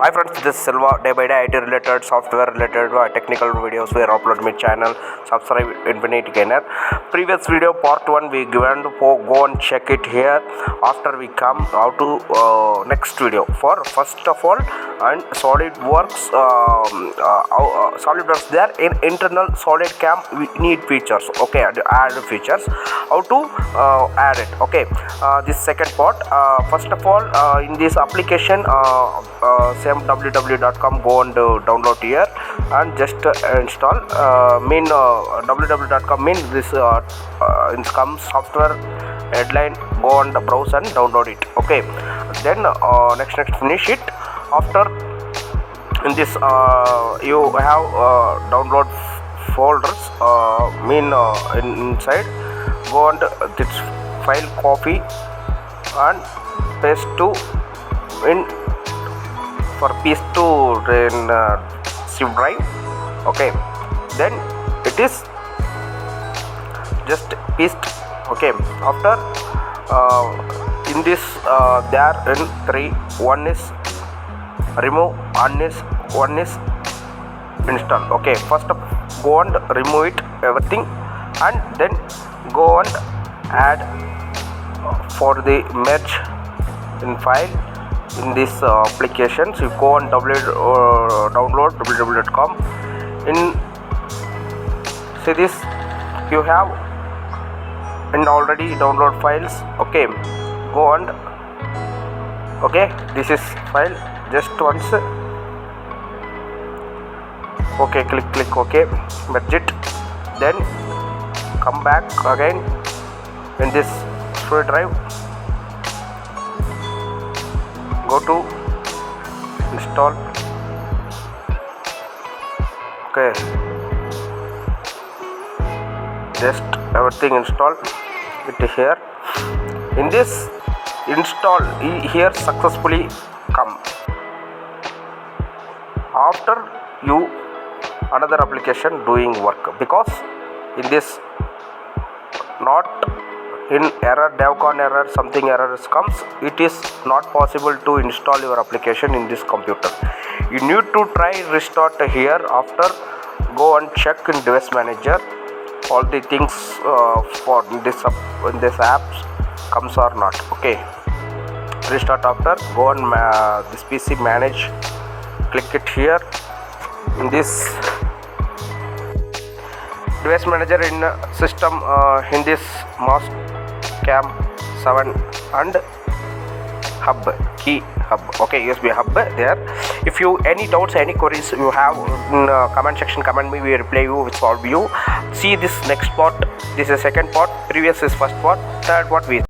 Hi friends, this is Silva. Day by day IT related, software related, technical videos we upload my channel. Subscribe Infinite Gainer. Previous video part 1 we given to go and check it here. After we come how to next video. For first of all, and solidworks solidworks there in internal solidcam we need features. Okay, add features. How to add it? Okay, this second part. First of all, in this application, same www.com, go and download here and just install. Mean www.com mean this comes software headline, go and browse and download it. Okay, then next finish it. After in this you have download folders, inside go and this file copy and paste to in for paste to in zip drive. Okay, then it is just paste. Okay, after in this there in 3, one is remove, one is install. Okay, first go and remove it everything and then go and add for the merge in file in this applications. You go and download www.com. in see this you have in already download files. Okay, go and okay, this is file just once. Okay, click okay, merge it, then come back again in this free drive, go to install. Okay, just everything install it here. In this install here successfully come. After you another application doing work, because in this not in error, devcon error, something errors comes, it is not possible to install your application in this computer. You need to try restart here. After go and check in device manager all the things for this apps comes or not. Okay, restart. After go and this PC manage, click it here in this device manager in system in this mask cam 7 and hub key hub. Okay, USB hub there. If you any doubts, any queries you have in comment section, comment me, we reply you, we solve you. See this next part. This is second part, previous is first part, third part we